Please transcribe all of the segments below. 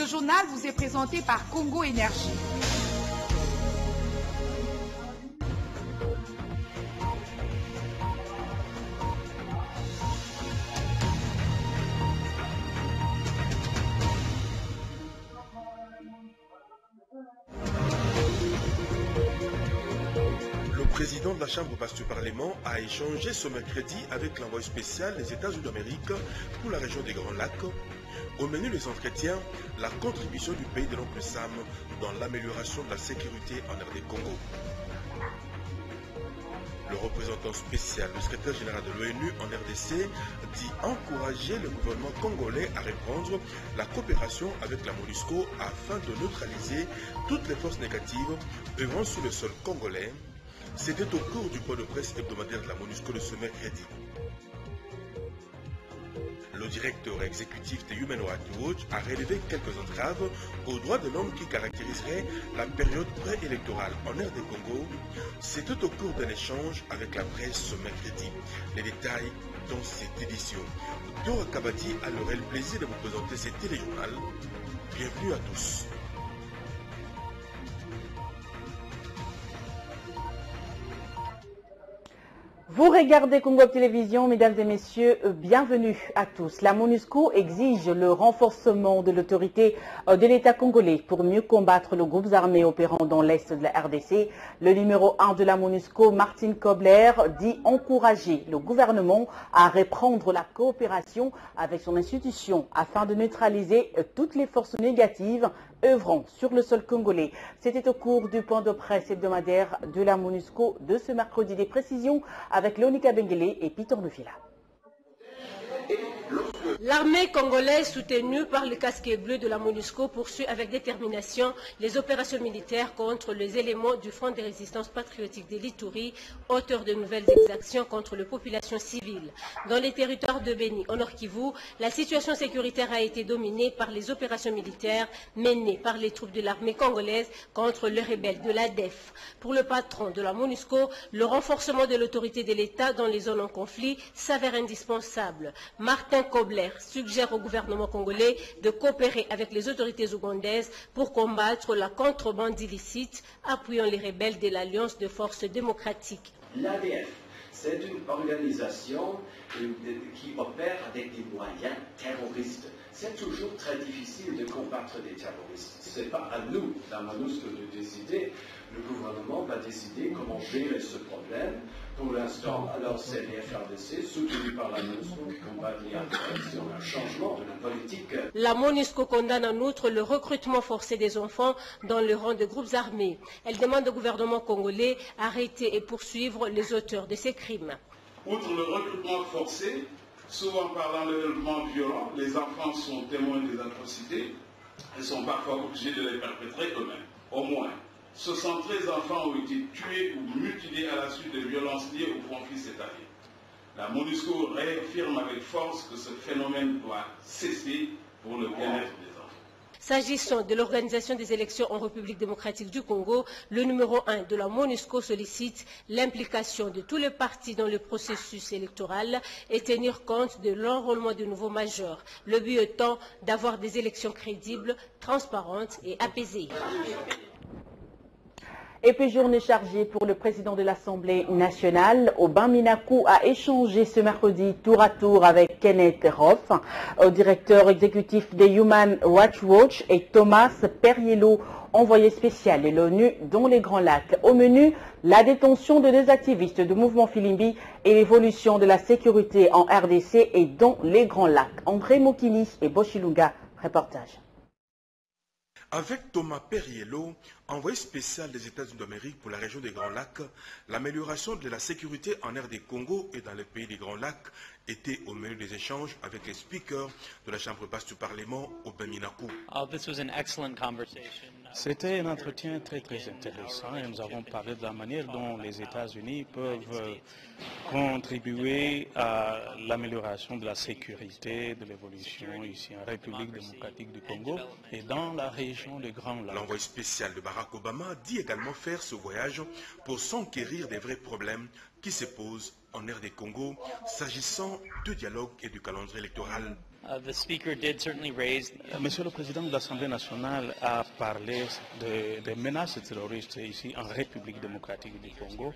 Ce journal vous est présenté par Congo Énergie. Le président de la Chambre basse du Parlement a échangé ce mercredi avec l'envoyé spécial des États-Unis d'Amérique pour la région des Grands Lacs. Au menu des entretiens, la contribution du pays de l'oncle Sam dans l'amélioration de la sécurité en RD Congo. Le représentant spécial, le secrétaire général de l'ONU en RDC, dit encourager le gouvernement congolais à reprendre la coopération avec la MONUSCO afin de neutraliser toutes les forces négatives œuvrant sur le sol congolais. C'était au cours du point de presse hebdomadaire de la MONUSCO de ce mercredi. Le directeur exécutif de Human Rights Watch a relevé quelques entraves aux droits de l'homme qui caractériseraient la période préélectorale en RD Congo. C'était au cours d'un échange avec la presse ce mercredi. Les détails dans cette édition. Dora Kabadi a le réel plaisir de vous présenter ce téléjournal. Bienvenue à tous. Vous regardez Congo Télévision, mesdames et messieurs, bienvenue à tous. La MONUSCO exige le renforcement de l'autorité de l'État congolais pour mieux combattre les groupes armés opérant dans l'Est de la RDC. Le numéro 1 de la MONUSCO, Martin Kobler, dit encourager le gouvernement à reprendre la coopération avec son institution afin de neutraliser toutes les forces négatives œuvrant sur le sol congolais. C'était au cours du point de presse hebdomadaire de la MONUSCO de ce mercredi. Des précisions avec Léonika Benguele et Peter Nufila. L'armée congolaise soutenue par le casque bleu de la MONUSCO poursuit avec détermination les opérations militaires contre les éléments du Front de résistance patriotique de l'Ituri, auteur de nouvelles exactions contre les populations civiles. Dans les territoires de Beni, au Nord Kivu, la situation sécuritaire a été dominée par les opérations militaires menées par les troupes de l'armée congolaise contre les rebelles de l'ADF. Pour le patron de la MONUSCO, le renforcement de l'autorité de l'État dans les zones en conflit s'avère indispensable. Martin Kobler suggère au gouvernement congolais de coopérer avec les autorités ougandaises pour combattre la contrebande illicite, appuyant les rebelles de l'Alliance de forces démocratiques. L'ADF, c'est une organisation qui opère avec des moyens terroristes. C'est toujours très difficile de combattre des terroristes. Ce n'est pas à nous, la MONUSCO, de décider. Le gouvernement va décider comment gérer ce problème. Pour l'instant, alors c'est les FRDC, soutenus par la MONUSCO, qui combattent les actions, un changement de la politique. La MONUSCO condamne en outre le recrutement forcé des enfants dans le rang de groupes armés. Elle demande au gouvernement congolais d'arrêter et poursuivre les auteurs de ces crimes. Outre le recrutement forcé, souvent par l'enlèvement violent, les enfants sont témoins des atrocités et sont parfois obligés de les perpétrer eux-mêmes. Au moins 73 enfants ont été tués ou mutilés à la suite de violences liées au conflit cette année. La MONUSCO réaffirme avec force que ce phénomène doit cesser pour le bien-être des enfants. S'agissant de l'organisation des élections en République démocratique du Congo, le numéro 1 de la MONUSCO sollicite l'implication de tous les partis dans le processus électoral et tenir compte de l'enrôlement de nouveaux majeurs. Le but étant d'avoir des élections crédibles, transparentes et apaisées. Et puis, journée chargée pour le président de l'Assemblée nationale. Aubin Minakou a échangé ce mercredi tour à tour avec Kenneth Roth, directeur exécutif des Human Rights Watch, et Thomas Perriello, envoyé spécial de l'ONU dans les Grands Lacs. Au menu, la détention de 2 activistes du mouvement Filimbi et l'évolution de la sécurité en RDC et dans les Grands Lacs. André Mokini et Boshilunga, reportage. Avec Thomas Perriello, envoyé spécial des États-Unis d'Amérique pour la région des Grands Lacs, l'amélioration de la sécurité en RD Congo et dans les pays des Grands Lacs était au menu des échanges avec les speakers de la Chambre basse du Parlement, Aubin Minakou. C'était un entretien très intéressant et nous avons parlé de la manière dont les États-Unis peuvent contribuer à l'amélioration de la sécurité, de l'évolution ici en République démocratique du Congo et dans la région des Grands Lacs. L'envoyé spécial de Barack Obama dit également faire ce voyage pour s'enquérir des vrais problèmes qui se posent en RD Congo s'agissant du dialogue et du calendrier électoral. Monsieur le Président de l'Assemblée nationale a parlé des menaces terroristes ici en République démocratique du Congo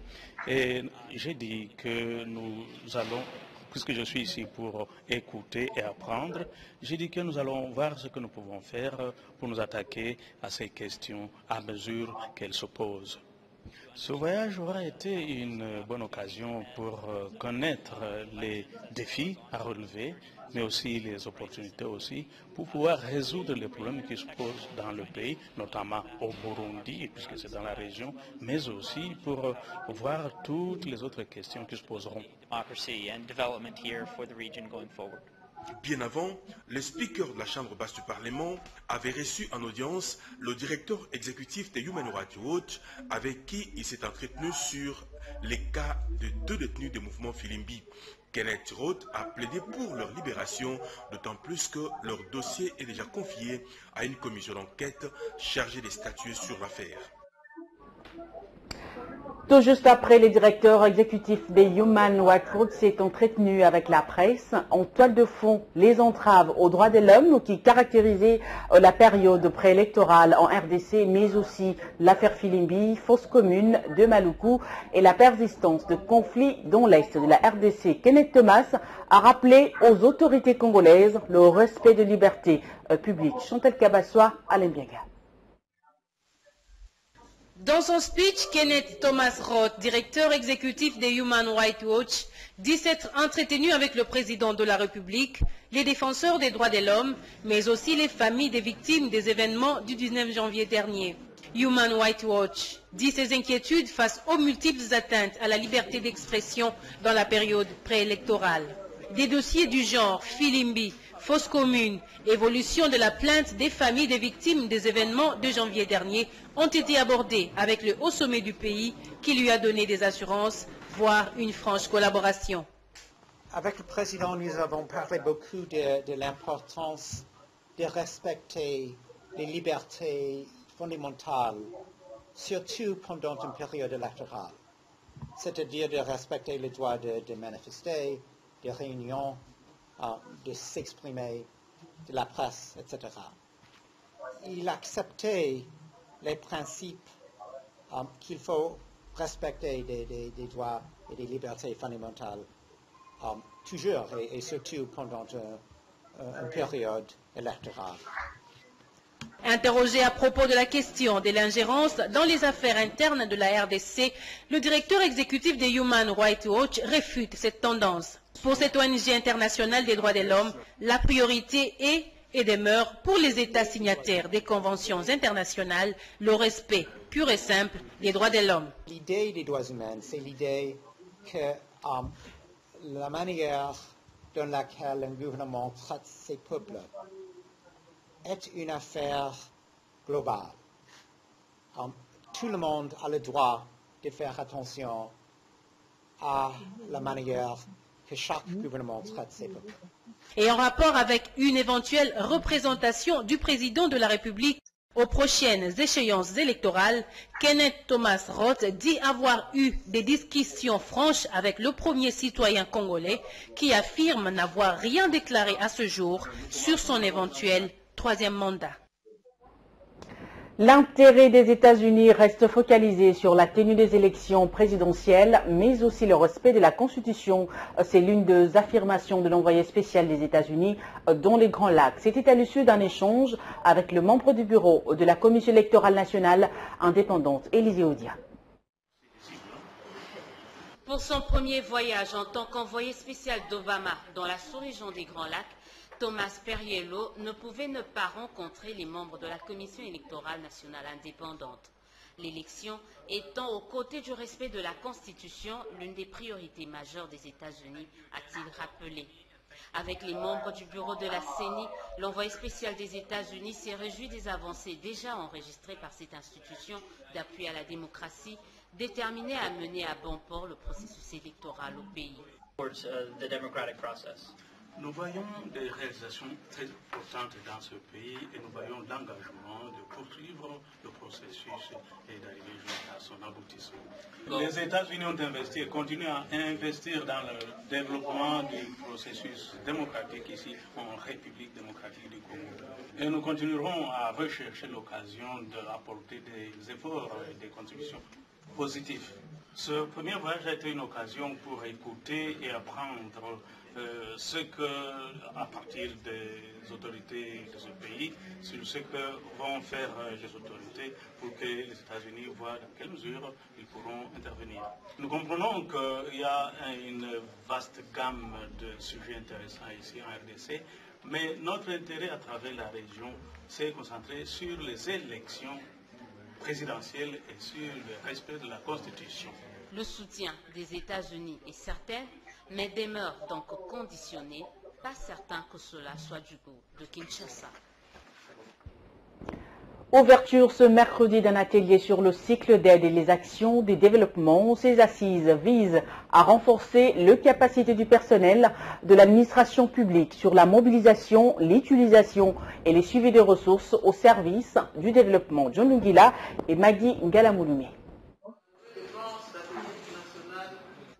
et j'ai dit que nous allons, puisque je suis ici pour écouter et apprendre, j'ai dit que nous allons voir ce que nous pouvons faire pour nous attaquer à ces questions à mesure qu'elles se posent. Ce voyage aura été une bonne occasion pour connaître les défis à relever, mais aussi les opportunités aussi, pour pouvoir résoudre les problèmes qui se posent dans le pays, notamment au Burundi, puisque c'est dans la région, mais aussi pour voir toutes les autres questions qui se poseront. Bien avant, le speaker de la Chambre basse du Parlement avait reçu en audience le directeur exécutif de Human Rights Watch avec qui il s'est entretenu sur les cas de 2 détenus du mouvement Filimbi. Kenneth Roth a plaidé pour leur libération, d'autant plus que leur dossier est déjà confié à une commission d'enquête chargée de statuer sur l'affaire. Tout juste après, le directeur exécutif des Human Rights Watch s'est entretenu avec la presse. En toile de fond, les entraves aux droits de l'homme qui caractérisaient la période préélectorale en RDC, mais aussi l'affaire Filimbi, fosse commune de Maluku et la persistance de conflits dans l'est de la RDC. Kenneth Thomas a rappelé aux autorités congolaises le respect de liberté publique. Chantal Kabassoa, Alain Biaga. Dans son speech, Kenneth Thomas Roth, directeur exécutif des Human Rights Watch, dit s'être entretenu avec le président de la République, les défenseurs des droits de l'homme, mais aussi les familles des victimes des événements du 19 janvier dernier. Human Rights Watch dit ses inquiétudes face aux multiples atteintes à la liberté d'expression dans la période préélectorale. Des dossiers du genre Filimbi, fosse commune, évolution de la plainte des familles des victimes des événements de janvier dernier ont été abordés avec le haut sommet du pays qui lui a donné des assurances, voire une franche collaboration. Avec le président, nous avons parlé beaucoup de l'importance de respecter les libertés fondamentales, surtout pendant une période électorale, c'est-à-dire de respecter le droit de manifester, de réunion, de s'exprimer, de la presse, etc. Il acceptait les principes qu'il faut respecter des droits et des libertés fondamentales toujours et surtout pendant une période électorale. Interrogé à propos de la question de l'ingérence dans les affaires internes de la RDC, le directeur exécutif des Human Rights Watch réfute cette tendance. Pour cette ONG internationale des droits de l'homme, la priorité est et demeure pour les États signataires des conventions internationales le respect pur et simple des droits de l'homme. L'idée des droits humains, c'est l'idée que la manière dans laquelle un gouvernement traite ses peuples est une affaire globale. Tout le monde a le droit de faire attention à la manière que chaque gouvernement traite ses peuples. Et en rapport avec une éventuelle représentation du président de la République aux prochaines échéances électorales, Kenneth Thomas Roth dit avoir eu des discussions franches avec le premier citoyen congolais qui affirme n'avoir rien déclaré à ce jour sur son éventuel 3e mandat. L'intérêt des États-Unis reste focalisé sur la tenue des élections présidentielles, mais aussi le respect de la Constitution. C'est l'une des affirmations de l'envoyé spécial des États-Unis dans les Grands Lacs. C'était à l'issue d'un échange avec le membre du bureau de la Commission électorale nationale indépendante, Élisée Odia. Pour son premier voyage en tant qu'envoyé spécial d'Obama dans la sous-région des Grands Lacs, Thomas Perriello ne pouvait ne pas rencontrer les membres de la Commission électorale nationale indépendante. L'élection étant aux côtés du respect de la Constitution l'une des priorités majeures des États-Unis, a-t-il rappelé. Avec les membres du bureau de la CENI, l'envoyé spécial des États-Unis s'est réjoui des avancées déjà enregistrées par cette institution d'appui à la démocratie, déterminée à mener à bon port le processus électoral au pays. Nous voyons des réalisations très importantes dans ce pays et nous voyons l'engagement de poursuivre le processus et d'arriver jusqu'à son aboutissement. Les États-Unis ont investi et continuent à investir dans le développement du processus démocratique ici en République démocratique du Congo. Et nous continuerons à rechercher l'occasion d'apporter des efforts et des contributions positives. Ce premier voyage a été une occasion pour écouter et apprendre ce que, à partir des autorités de ce pays, sur ce que vont faire les autorités pour que les États-Unis voient dans quelle mesure ils pourront intervenir. Nous comprenons qu'il y a une vaste gamme de sujets intéressants ici en RDC, mais notre intérêt à travers la région s'est concentré sur les élections présidentielles et sur le respect de la Constitution. Le soutien des États-Unis est certain, mais demeure donc conditionné, pas certain que cela soit du goût de Kinshasa. Ouverture ce mercredi d'un atelier sur le cycle d'aide et les actions de développement. Ces assises visent à renforcer les capacités du personnel de l'administration publique sur la mobilisation, l'utilisation et les suivis des ressources au service du développement. John Lungila et Magui Ngalamouloumé.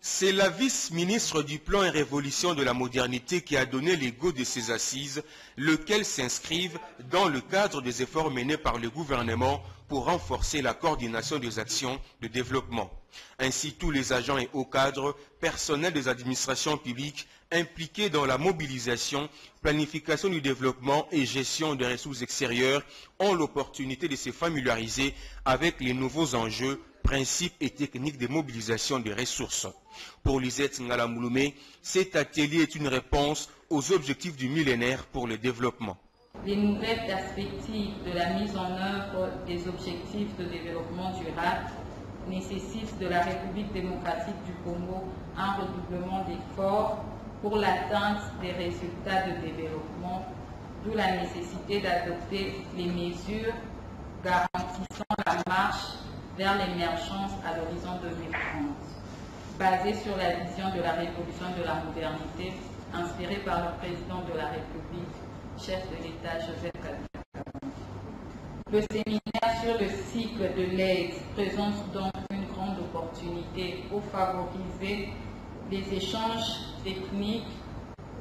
C'est la vice-ministre du Plan et Révolution de la Modernité qui a donné les go de ces assises, lesquelles s'inscrivent dans le cadre des efforts menés par le gouvernement pour renforcer la coordination des actions de développement. Ainsi, tous les agents et hauts cadres, personnels des administrations publiques impliqués dans la mobilisation, planification du développement et gestion des ressources extérieures ont l'opportunité de se familiariser avec les nouveaux enjeux, principes et techniques de mobilisation des ressources. Pour Lisette Ngalamouloumé, cet atelier est une réponse aux objectifs du millénaire pour le développement. Les nouvelles perspectives de la mise en œuvre des objectifs de développement durable nécessitent de la République démocratique du Congo un redoublement d'efforts pour l'atteinte des résultats de développement, d'où la nécessité d'adopter les mesures garantissant la marche vers l'émergence à l'horizon 2030, basée sur la vision de la révolution de la modernité inspirée par le président de la République, chef de l'État Joseph Kabila. Le séminaire sur le cycle de l'aide présente donc une grande opportunité pour favoriser les échanges techniques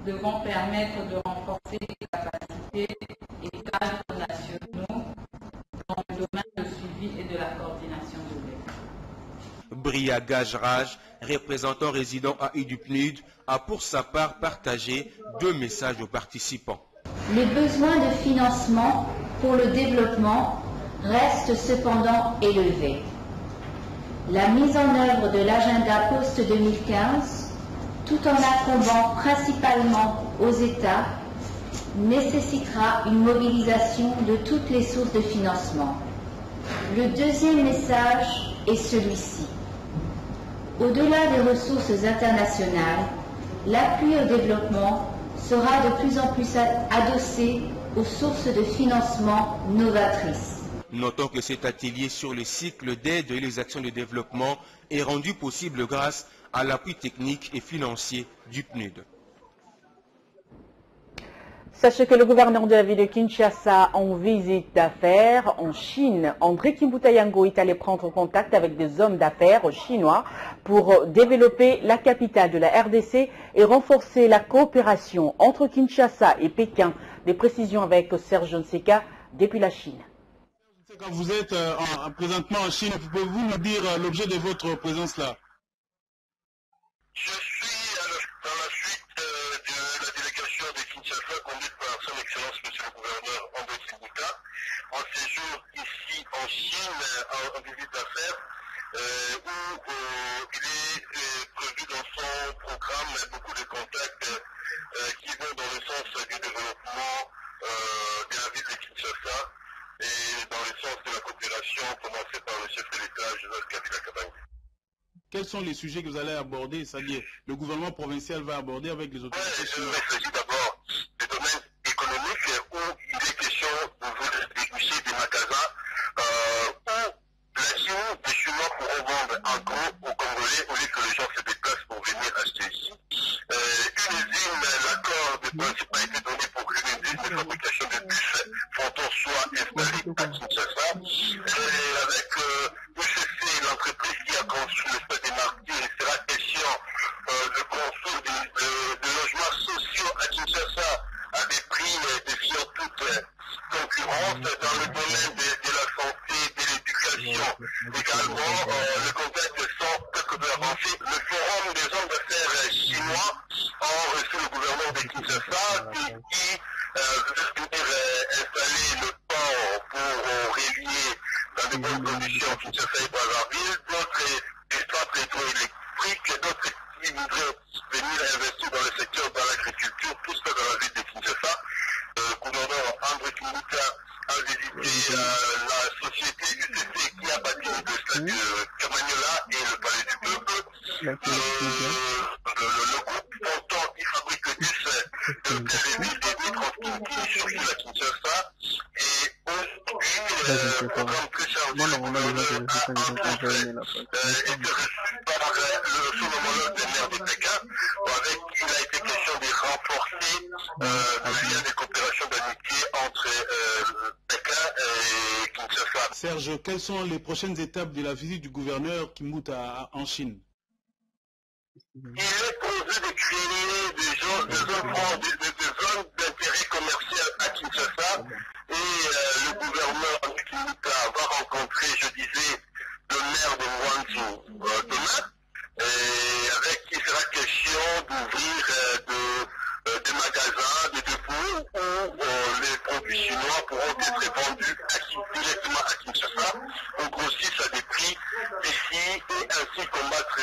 devant permettre de renforcer les capacités et cadres nationaux dans le domaine de suivi et de la coordination de l'aide. Bria Gajraj, représentant résident à UDUPNUD, a pour sa part partagé 2 messages aux participants. Les besoins de financement pour le développement restent cependant élevés. La mise en œuvre de l'agenda post-2015, tout en incombant principalement aux États, nécessitera une mobilisation de toutes les sources de financement. Le deuxième message est celui-ci. Au-delà des ressources internationales, l'appui au développement sera de plus en plus adossé aux sources de financement novatrices. Notons que cet atelier sur le cycle d'aide et les actions de développement est rendu possible grâce à l'appui technique et financier du PNUD. Sachez que le gouverneur de la ville de Kinshasa en visite d'affaires en Chine, André Kimbutayango, est allé prendre contact avec des hommes d'affaires chinois pour développer la capitale de la RDC et renforcer la coopération entre Kinshasa et Pékin. Des précisions avec Serge Nseka depuis la Chine. Quand vous êtes présentement en Chine, pouvez-vous nous dire l'objet de votre présence là? Je suis dans la suite de la délégation de Kinshasa conduite par son Excellence Monsieur le Gouverneur André Kimbouta en séjour ici en Chine en visite d'affaires où il est prévu dans son programme beaucoup de contacts qui vont dans le sens du développement de la ville de Kinshasa et dans le sens de la coopération commencée par le chef de l'État Joseph Kabila Kabange. Quels sont les sujets que vous allez aborder, c'est-à-dire le gouvernement provincial va aborder avec les autorités chinoises? Il s'agit d'abord du domaine économique où il est question des guichets des magasins où la Chine, les Chinois pourront vendre en gros aux Congolais au lieu que les gens se déplacent pour venir acheter ici. Une usine, l'accord de soit installé à Kinshasa. Et avec UCC, l'entreprise qui a construit le Stade des Martyrs, il sera question de construire des logements sociaux à Kinshasa à des prix défiant toute concurrence dans le domaine de la santé, de l'éducation. Également, le contexte sont quelque peu avancé. Le forum des hommes d'affaires chinois ont reçu le gouverneur de Kinshasa qui veut installer le port pour relier dans de bonnes conditions Kinshasa et Brazzaville, d'autres des centres hydroélectriques, d'autres qui voudraient venir investir dans le secteur de l'agriculture, tout ça dans la ville de Kinshasa. Le gouverneur André Kimbuta a visité la société UCC qui a bâti le stade de Kamagnola et le palais du peuple. Le groupe Fonton qui fabrique 10 téléviseurs des transports qui surgissent à Kinshasa. Et aujourd'hui, le programme très chargé est reçu par son homologue des maires de Pékin, avec il a été question de renforcer le lien de coopération d'amitié entre Pékin et Kinshasa. Serge, quelles sont les prochaines étapes de la visite du gouverneur Kimbuta en Chine? Il est posé de créer des zones d'intérêt commercial à Kinshasa et le gouverneur Kimbuta va rencontrer, je disais, le maire de Mwanzu demain, avec qui sera question d'ouvrir des magasins, des dépôts où les produits chinois pourront être vendus directement à Kinshasa, au grossiste à des prix ici et ainsi combattre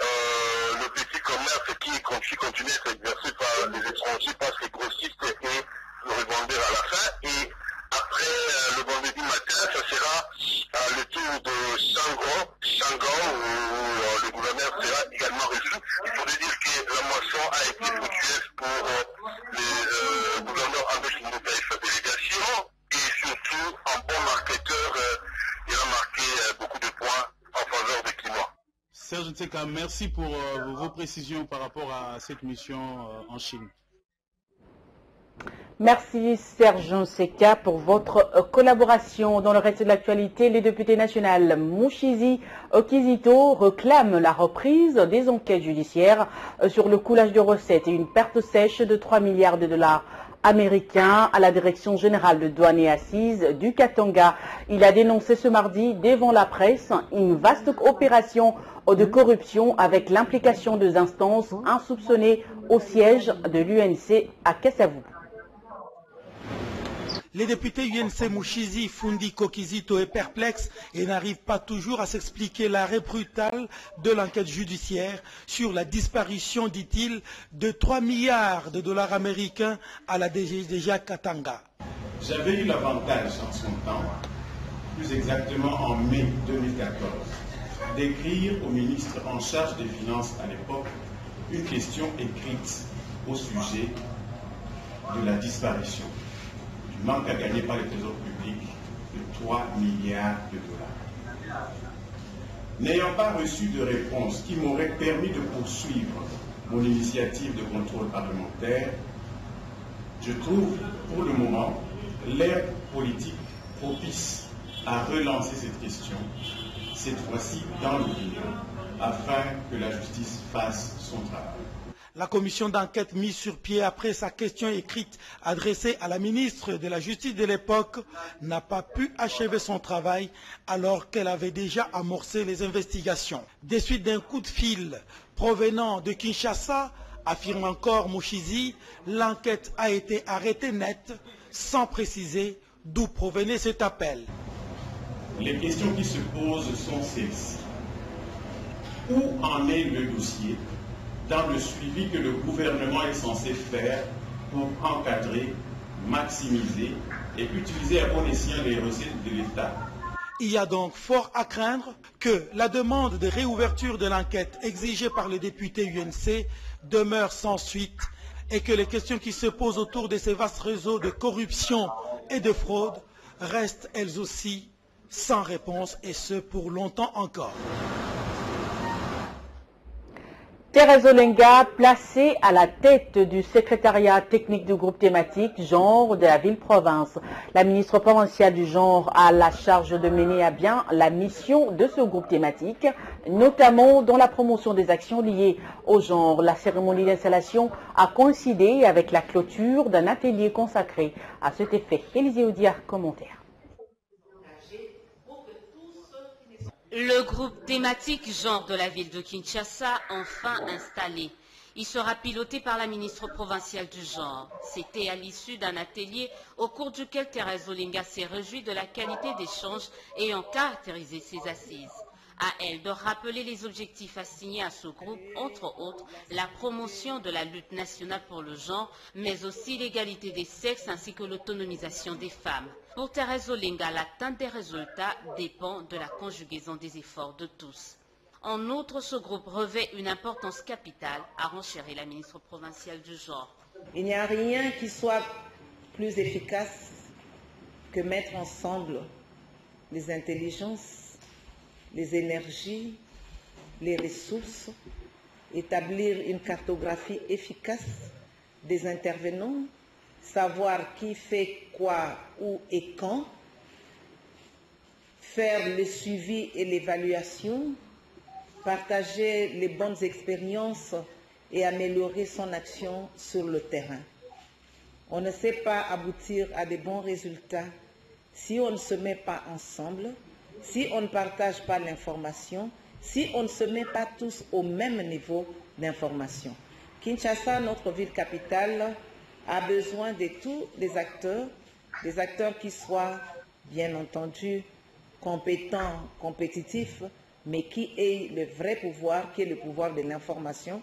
le petit commerce qui continue à être exercé par les étrangers parce que grossistes et le revendeur à la fin. Et après le vendredi matin, ça sera le tour de Shangon où le gouverneur sera également reçu. Il faudrait dire que la moisson a été fructueuse pour le gouverneur André Kimbuta et sa délégation et surtout en bon marketeur, il a marqué beaucoup de points en faveur de Kinois. Serge Nseka, merci pour vos précisions par rapport à cette mission en Chine. Merci Serge Nseka pour votre collaboration. Dans le reste de l'actualité, les députés nationaux Mushizi Kizito réclament la reprise des enquêtes judiciaires sur le coulage de recettes et une perte sèche de 3 milliards de dollars américain à la Direction générale de douane et assises du Katanga. Il a dénoncé ce mardi devant la presse une vaste opération de corruption avec l'implication des instances insoupçonnées au siège de l'UNC à Kasavubu. Les députés UNC Mushizi, Fundiko Kizito est perplexe et n'arrive pas toujours à s'expliquer l'arrêt brutal de l'enquête judiciaire sur la disparition, dit-il, de 3 milliards de dollars américains à la DGA Katanga. J'avais eu l'avantage en son temps, plus exactement en mai 2014, d'écrire au ministre en charge des Finances à l'époque une question écrite au sujet de la disparition du manque à gagner par le Trésor public de 3 milliards de dollars. N'ayant pas reçu de réponse qui m'aurait permis de poursuivre mon initiative de contrôle parlementaire, je trouve pour le moment l'ère politique propice à relancer cette question, cette fois-ci dans l'opinion, afin que la justice fasse son travail. La commission d'enquête mise sur pied après sa question écrite adressée à la ministre de la Justice de l'époque n'a pas pu achever son travail alors qu'elle avait déjà amorcé les investigations. Des suites d'un coup de fil provenant de Kinshasa, affirme encore Mushizi, l'enquête a été arrêtée net sans préciser d'où provenait cet appel. Les questions qui se posent sont celles-ci. Où en est le dossier dans le suivi que le gouvernement est censé faire pour encadrer, maximiser et utiliser à bon escient les recettes de l'État? Il y a donc fort à craindre que la demande de réouverture de l'enquête exigée par les députés UNC demeure sans suite et que les questions qui se posent autour de ces vastes réseaux de corruption et de fraude restent elles aussi sans réponse, et ce pour longtemps encore. Thérèse Olenga, placée à la tête du secrétariat technique du groupe thématique genre de la ville-province. La ministre provinciale du genre a la charge de mener à bien la mission de ce groupe thématique, notamment dans la promotion des actions liées au genre. La cérémonie d'installation a coïncidé avec la clôture d'un atelier consacré à cet effet. Élisée Oudia, commentaire. Le groupe thématique genre de la ville de Kinshasa, enfin installé. Il sera piloté par la ministre provinciale du genre. C'était à l'issue d'un atelier au cours duquel Thérèse Olenga s'est réjouie de la qualité d'échange ayant caractérisé ses assises. À elle de rappeler les objectifs assignés à ce groupe, entre autres la promotion de la lutte nationale pour le genre, mais aussi l'égalité des sexes ainsi que l'autonomisation des femmes. Pour Thérèse Olenga, l'atteinte des résultats dépend de la conjugaison des efforts de tous. En outre, ce groupe revêt une importance capitale, a renchéri la ministre provinciale du genre. Il n'y a rien qui soit plus efficace que mettre ensemble les intelligences, les énergies, les ressources, établir une cartographie efficace des intervenants, savoir qui fait quoi, où et quand, faire le suivi et l'évaluation, partager les bonnes expériences et améliorer son action sur le terrain. On ne sait pas aboutir à de bons résultats si on ne se met pas ensemble, si on ne partage pas l'information, si on ne se met pas tous au même niveau d'information. Kinshasa, notre ville capitale, a besoin de tous les acteurs qui soient, bien entendu, compétents, compétitifs, mais qui aient le vrai pouvoir, qui est le pouvoir de l'information,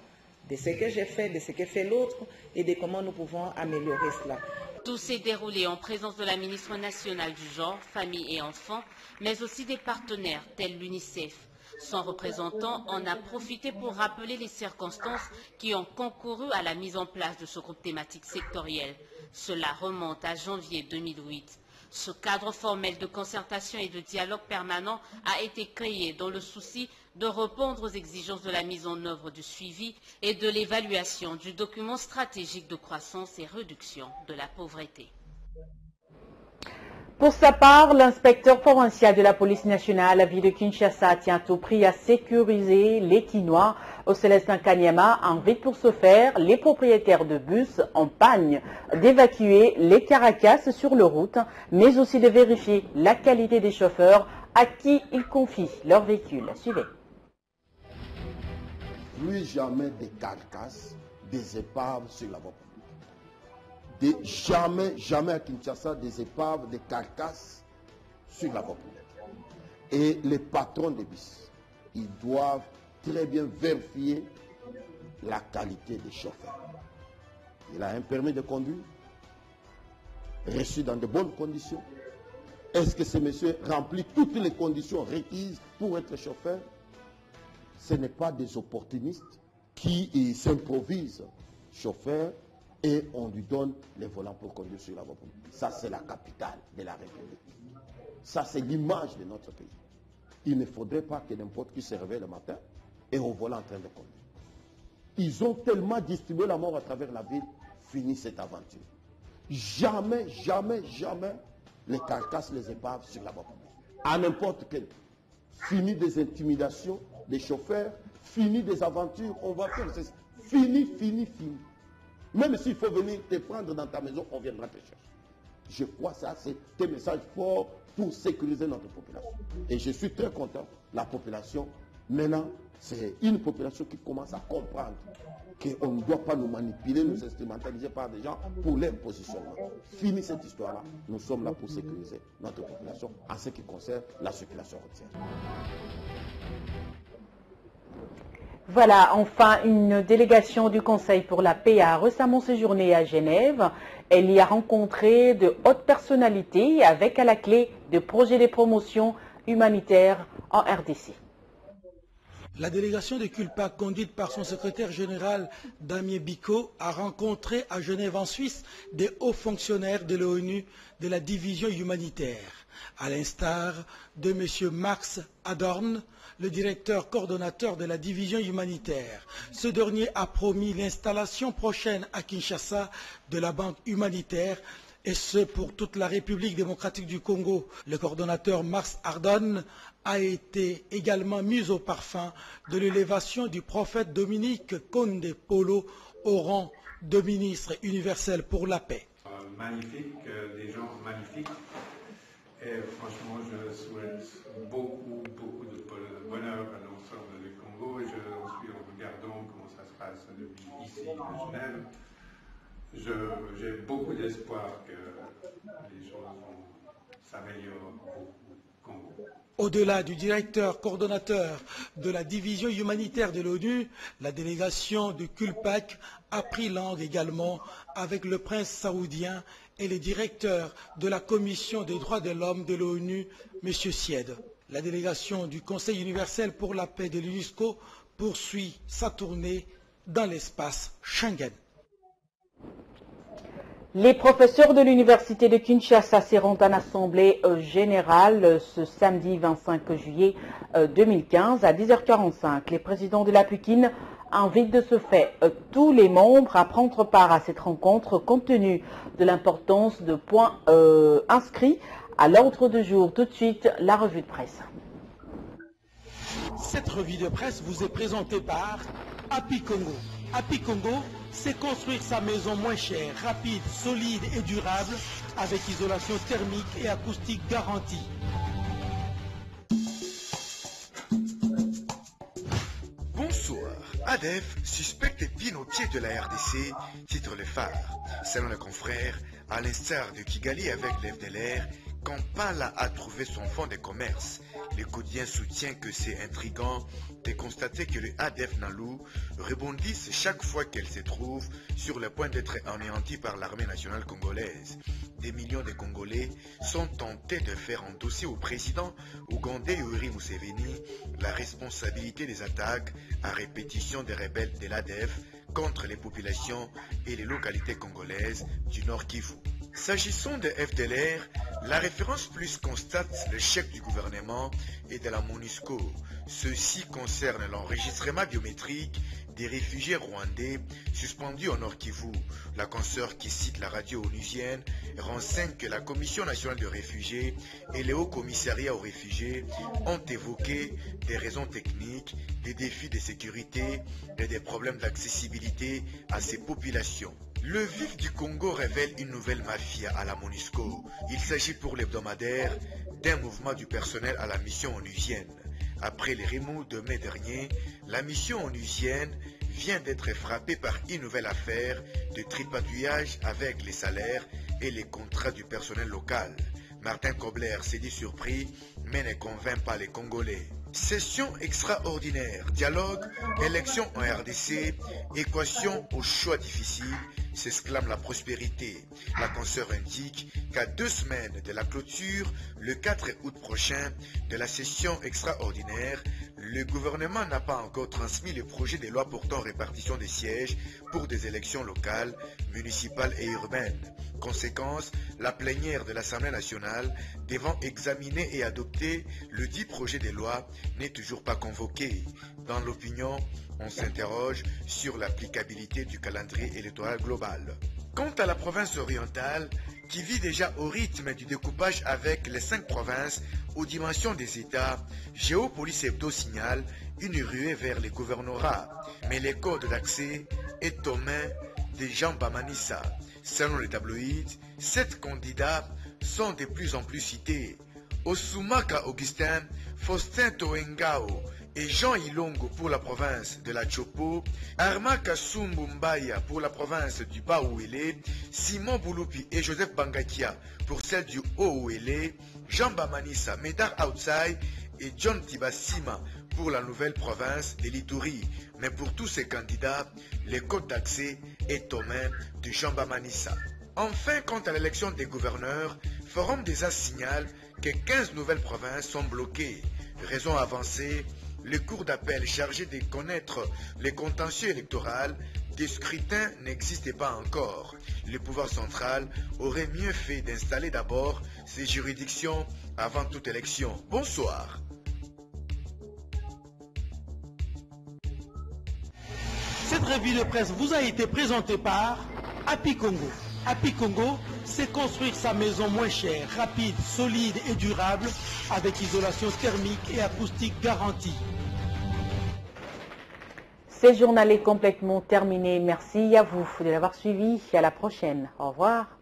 de ce que j'ai fait, de ce que fait l'autre et de comment nous pouvons améliorer cela. Tout s'est déroulé en présence de la ministre nationale du genre, famille et enfants, mais aussi des partenaires tels l'UNICEF. Son représentant en a profité pour rappeler les circonstances qui ont concouru à la mise en place de ce groupe thématique sectoriel. Cela remonte à janvier 2008. Ce cadre formel de concertation et de dialogue permanent a été créé dans le souci de répondre aux exigences de la mise en œuvre du suivi et de l'évaluation du document stratégique de croissance et réduction de la pauvreté. Pour sa part, l'inspecteur provincial de la police nationale à la ville de Kinshasa tient au prix à sécuriser les Quinois au Célestin Kanyama. Invite pour ce faire les propriétaires de bus en panne d'évacuer les caracasses sur leur route, mais aussi de vérifier la qualité des chauffeurs à qui ils confient leur véhicule. Suivez. Plus jamais des carcasses, des épaves sur la voie publique. Jamais à Kinshasa des épaves, des carcasses sur la voie publique. Et les patrons des bus, ils doivent très bien vérifier la qualité des chauffeurs. Il a un permis de conduire, reçu dans de bonnes conditions. Est-ce que ce monsieur remplit toutes les conditions requises pour être chauffeur? Ce n'est pas des opportunistes qui s'improvisent chauffeurs et on lui donne les volants pour conduire sur la voie publique. Ça, c'est la capitale de la République. Ça, c'est l'image de notre pays. Il ne faudrait pas que n'importe qui se réveille le matin et au volant en train de conduire. Ils ont tellement distribué la mort à travers la ville, fini cette aventure. Jamais les carcasses, les épaves sur la voie publique. À n'importe quel. Fini des intimidations des chauffeurs, fini des aventures, on va faire ceci. Fini. Même s'il faut venir te prendre dans ta maison, on viendra te chercher. Je crois que ça, c'est un message fort pour sécuriser notre population. Et je suis très content. La population, maintenant, c'est une population qui commence à comprendre qu'on ne doit pas nous manipuler, nous instrumentaliser par des gens pour l'impositionnement. Fini cette histoire-là. Nous sommes là pour sécuriser notre population en ce qui concerne la circulation routière. Voilà, enfin, une délégation du Conseil pour la paix a récemment séjourné à Genève. Elle y a rencontré de hautes personnalités avec à la clé de projets de promotion humanitaire en RDC. La délégation de Culpac, conduite par son secrétaire général Damien Bicot, a rencontré à Genève en Suisse des hauts fonctionnaires de l'ONU de la division humanitaire, à l'instar de M. Max Adorn, le directeur coordonnateur de la division humanitaire. Ce dernier a promis l'installation prochaine à Kinshasa de la banque humanitaire, et ce pour toute la République démocratique du Congo. Le coordonnateur Max Adorn a été également mis au parfum de l'élévation du prophète Dominique Konde Polo au rang de ministre universel pour la paix. Magnifique, des gens magnifiques. Et franchement, je souhaite beaucoup de bonheur à l'ensemble du Congo. Et en regardant comment ça se passe depuis ici, à Genève, j'ai beaucoup d'espoir que les choses vont s'améliorer au Congo. Au-delà du directeur coordonnateur de la division humanitaire de l'ONU, la délégation de Culpac a pris langue également avec le prince saoudien et le directeur de la commission des droits de l'homme de l'ONU, M. Sied. La délégation du Conseil universel pour la paix de l'UNESCO poursuit sa tournée dans l'espace Schengen. Les professeurs de l'université de Kinshasa seront en assemblée générale ce samedi 25 juillet 2015 à 10h45. Les présidents de la PUKIN invitent de ce fait tous les membres à prendre part à cette rencontre compte tenu de l'importance de points inscrits à l'ordre du jour. Tout de suite, la revue de presse. Cette revue de presse vous est présentée par Happy Congo. Happy Congo, c'est construire sa maison moins chère, rapide, solide et durable avec isolation thermique et acoustique garantie. Bonsoir. ADEF suspecte pinotier de la RDC, titre le phare. Selon les confrères, à l'instar de Kigali avec l'FDLR, Kampala a trouvé son fonds de commerce. Le quotidien soutient que c'est intriguant de constater que le ADF Nalou rebondisse chaque fois qu'elle se trouve sur le point d'être anéantie par l'armée nationale congolaise. Des millions de Congolais sont tentés de faire endosser au président ougandais Yoweri Museveni la responsabilité des attaques à répétition des rebelles de l'ADF contre les populations et les localités congolaises du Nord Kivu. S'agissant de FDLR, la référence plus constate l'échec du gouvernement et de la MONUSCO. Ceci concerne l'enregistrement biométrique des réfugiés rwandais suspendus au Nord Kivu. La consoeur qui cite la radio onusienne renseigne que la Commission nationale de réfugiés et le Haut Commissariat aux réfugiés ont évoqué des raisons techniques, des défis de sécurité et des problèmes d'accessibilité à ces populations. Le vif du Congo révèle une nouvelle mafia à la MONUSCO. Il s'agit pour l'hebdomadaire d'un mouvement du personnel à la mission onusienne. Après les remous de mai dernier, la mission onusienne vient d'être frappée par une nouvelle affaire de tripatouillage avec les salaires et les contrats du personnel local. Martin Kobler s'est dit surpris, mais ne convainc pas les Congolais. Session extraordinaire, dialogue, élection en RDC, équation au choix difficile, s'exclame la prospérité. La consoeur indique qu'à 2 semaines de la clôture, le 4 août prochain, de la session extraordinaire, le gouvernement n'a pas encore transmis le projet de loi portant répartition des sièges pour des élections locales, municipales et urbaines. Conséquence, la plénière de l'Assemblée nationale devant examiner et adopter le dit projet de loi n'est toujours pas convoquée. Dans l'opinion, on s'interroge sur l'applicabilité du calendrier électoral global. Quant à la province orientale, qui vit déjà au rythme du découpage avec les 5 provinces aux dimensions des États, Géopolice Hebdo signale une ruée vers les gouvernorats. Mais les codes d'accès est aux mains des Jean Bamanissa. Selon les tabloïds, 7 candidats sont de plus en plus cités. Osumaka Augustin, Faustin Toengao et Jean Ilongo pour la province de la Chopo, Arma Kasumbu Mbaya pour la province du Bas-Ouélé, Simon Bouloupi et Joseph Bangakia pour celle du Haut-Ouélé, Jean Bamanissa, Médard Outsai et John Tibasima pour la nouvelle province de l'Ituri. Mais pour tous ces candidats, le code d'accès est aux mains de Jean Bamanissa. Enfin, quant à l'élection des gouverneurs, Forum des As signale que 15 nouvelles provinces sont bloquées. Raison avancée, les cours d'appel chargées de connaître les contentieux électoraux des scrutins n'existaient pas encore. Le pouvoir central aurait mieux fait d'installer d'abord ces juridictions avant toute élection. Bonsoir. Cette revue de presse vous a été présentée par Happy Congo. Happy Congo, c'est construire sa maison moins chère, rapide, solide et durable avec isolation thermique et acoustique garantie. Ce journal est complètement terminé. Merci à vous de l'avoir suivi. À la prochaine. Au revoir.